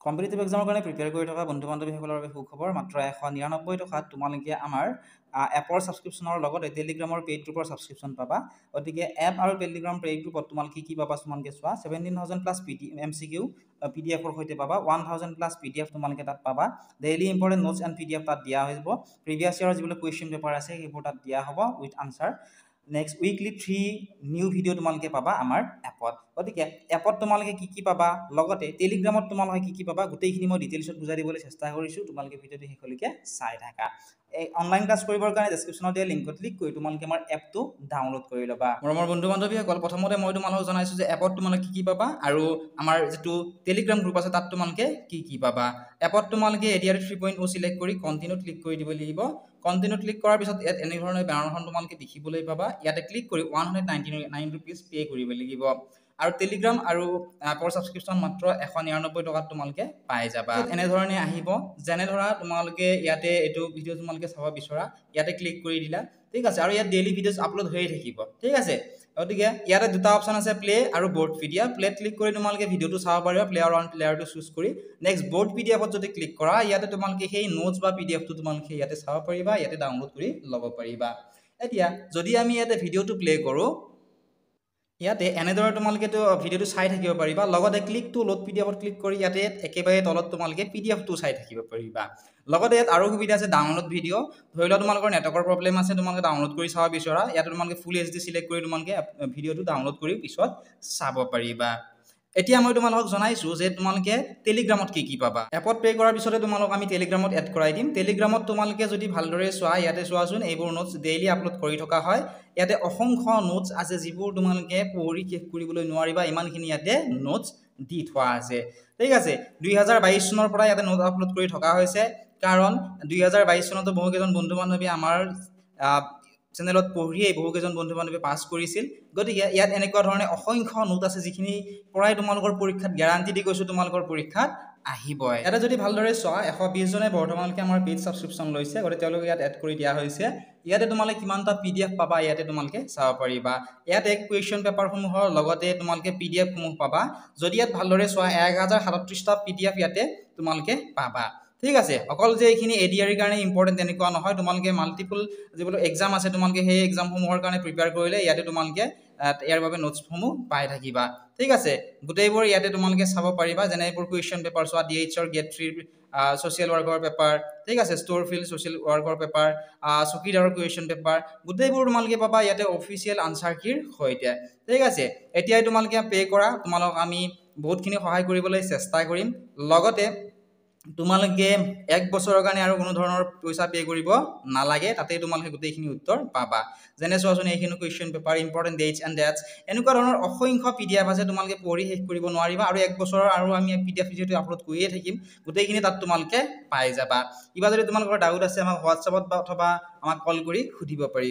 competitive এক্সামৰ কাৰণে prepare কৰি থকা বন্ধু বান্ধৱীসকলৰ বাবে সুখবৰ মাত্ৰ 199 টকাত তোমালোকে আমাৰ এপৰ ছাবস্ক্ৰিপশ্যনৰ লগতে টেলিগ্ৰামৰ পেইড গ্ৰুপৰ ছাবস্ক্ৰিপশ্যন পাবা গতিকে এপ আৰু টেলিগ্ৰাম পেইড গ্ৰুপত তোমালোকে কি পাবা তোমালোকে চোৱা 17,000 প্লাছ MCQ PDFৰ সৈতে পাবা 1,000 প্লাছ PDF তোমালোকে তাত পাবা daily important notes and PDF তাত দিয়া হৈ যাব প্ৰিভিয়াছ ইয়াৰৰ যিবিলাক কুৱেশ্যন পেপাৰ আছে সেইবোৰ তাত দিয়া হ'ব with answer next weekly 3 new video' তোমালোকে পাবা আমাৰ এপত গতিকে এপত তোমালোকে কি পাবা লগতে টেলিগ্ৰামত তোমালোকে কি পাবা গোটেইখিনি মই ডিটেইলছত বুজাই দিবলৈ চেষ্টা কৰিছো তোমালোকে ভিডিঅ'টো শেষলৈকে চাই থাকা এই অনলাইন ক্লাছ কৰিবৰ কাৰণে ডেসক্ৰিপচনত দিয়া লিংকত ক্লিক কৰি তোমালোকে আমাৰ এপটো ডাউনলোড কৰি ল'বা মোৰ বন্ধু বান্ধৱীসকল প্ৰথমতে মই তোমালোকক জনাইছো যে এপত তোমালোকে কি পাবা আৰু আমাৰ যেটো টেলিগ্ৰাম গ্ৰুপ আছে তাত তোমালোকে কি পাবা এপত তোমালোকে ADR 3.0 সিলেক্ট কৰি কন্টিনিউ ক্লিক কৰি দিব লাগিব কন্টিনিউ ক্লিক কৰাৰ পিছত ইয়াত এনে ধৰণৰ বেনাৰখন তোমালোকে দেখিবলৈ পাবা ইয়াতে ক্লিক কৰি 199 rupees পে কৰিব লাগিব আৰু টেলিগ্ৰাম আৰু এপৰ ছাবস্ক্ৰিপশ্যন মাত্ৰ 199 টকাত তোমালোকে পাই যাবা এনে ধৰণে আহিব যেনে ধৰা তোমালোকে ইয়াতে এটো ভিডিও তোমালোকে চাব বিচৰা ইয়াতে ক্লিক কৰি দিলা ঠিক আছে আৰু ইয়াত ডেইলি ভিডিওস আপলোড হৈ থাকিব ঠিক আছে গতিকে ইয়াতে দুটা অপচন আছে প্লে আৰু বোৰ্ড পিডিএফ প্লে ক্লিক কৰি তোমালোকে ভিডিওটো চাব পাৰিবা প্লেয়াৰ অন প্লেয়াৰটো চুজ কৰি নেক্সট বোৰ্ড পিডিএফত যদি ক্লিক কৰা ইয়াতে তোমালোকে সেই নোটছ বা পিডিএফটো তোমালোকে ইয়াতে চাব পাৰিবা ইয়াতে ডাউনলোড কৰি ল'ব পাৰিবা এতিয়া যদি আমি ইয়াতে ভিডিওটো প্লে কৰো ইয়াতে এনেদৰে তোমালোকে তো ভিডিওটো চাই থাকিব পাৰিবা লগতে ক্লিক টু লোড পিডিএফত ক্লিক কৰি ইয়াতে একেবাৰে তলত তোমালোকে পিডিএফটো চাই থাকিব পাৰিবা লগতে ইয়াত আৰু সুবিধা আছে ডাউনলোড ভিডিও ধৰিলা তোমালোকৰ নেটৱৰ্কৰ প্ৰবলেম আছে তোমালোকে ডাউনলোড কৰি চাব বিচৰা ইয়াতে তোমালোকে ফুল এইচডি সিলেক্ট কৰি তোমালোকে ভিডিওটো ডাউনলোড কৰি পিছত চাব পাৰিবা এতিয়া মই তোমালোকক জনাইছো যে তোমালোকে টেলিগ্ৰামত কি পাবা এপত পে কৰাৰ পিছতে তোমালোক আমি টেলিগ্ৰামত এড কৰাই দিম টেলিগ্ৰামত তোমালোকে যদি ভালদৰে চোৱা ইয়াতে চোৱাচোন এইবোৰ নোটছ ডেইলি আপলোড কৰি থকা হয় ইয়াতে অসংখ্য নোটছ আছে যিবোৰ তোমালোকে পঢ়ি শেষ কৰিবলৈ নোৱাৰিবা ইমানখিনি ইয়াতে নোটছ দি থোৱা আছে ঠিক আছে 2022 চনৰ পৰা ইয়াতে নোট আপলোড কৰি থকা হৈছে কাৰণ 2022 চনত বহুকেজন বন্ধু বান্ধৱী আমাৰ চেনেলত পঢ়িয়ে বহুকেজন বন্ধু বান্ধৱী পাস কৰিছিল গতিকে ইয়াত এনেকুৱা ধৰণে অসংখ্য নোট আছে যিখিনি পঢ়াই তোমালোকৰ পৰীক্ষাত গ্যাৰান্টি দি কৈছো তোমালোকৰ পৰীক্ষাত আহিবই এটা যদি ভালদৰে চোৱা 120 জনে বৰ্তমানলৈকে আমাৰ পেইড ছাবস্ক্ৰিপশ্যন লৈছে গতিকে তেওঁলোকে ইয়াত এড কৰি দিয়া হৈছে ইয়াতে তোমালোকে কিমানটা PDF পাবা ইয়াতে তোমালোকে চাব পাৰিবা ইয়াতে কুৱেশ্যন পেপাৰসমূহৰ লগতে তোমালোকে PDF সমূহ পাবা যদি ইয়াত ভালদৰে চোৱা 1037টা PDF ইয়াতে তোমালোকে পাবা ঠিক আছে অকল যে এইখিনি ADR কাৰণে ইম্পৰ্টেন্ট এনেকুৱা নহয় তোমালোকে মাল্টিপল যিবোৰ এক্সাম আছে তোমালোকে সেই এক্সামসমূহৰ কাৰণে প্ৰিপেয়াৰ কৰিলে ইয়াতে তোমালোকে ইয়াৰ বাবে নোটছসমূহ পাই থাকিবা ঠিক আছে গোটেইবোৰ ইয়াতে তোমালোকে চাব পাৰিবা যেনে এইবোৰ কুৱেশ্যন পেপাৰ চোৱা DHR গেট 3 সোশ্যাল ওয়াৰ্কৰ পেপাৰ ঠিক আছে store field social worker paper চকীদাৰৰ কুৱেশ্যন পেপাৰ গোটেইবোৰ তোমালোকে পাবা ইয়াতে অফিচিয়েল আনসাৰ কিৰ হৈতে ঠিক আছে এতিয়াই তোমালোকে পে কৰা তোমালোক আমি বহুতখিনি সহায় কৰিবলৈ চেষ্টা কৰিম লগতে তোমালোকে এক বছৰৰ কাৰণে আৰু কোনো ধৰণৰ পইচা পে কৰিব নালাগে তাতে তোমালোকে গোটেইখিনি উত্তৰ পাবা যেনে চোৱাচোন এইখিনি question paper important dates and dates এনেকুৱা ধৰণৰ অসংখ্য PDF আছে তোমালোকে পঢ়ি শেষ কৰিব নোৱাৰিবা আৰু এক বছৰৰ আৰু আমি PDF যেটো আপলোড কৰিয়ে থাকিম গোটেইখিনি তাত তোমালোকে পাই যাবা কিবা যদি তোমালোকৰ ডাউট আছে আমাক WhatsAppত বা অথবা আমাক কল কৰি সুধিব পাৰিবা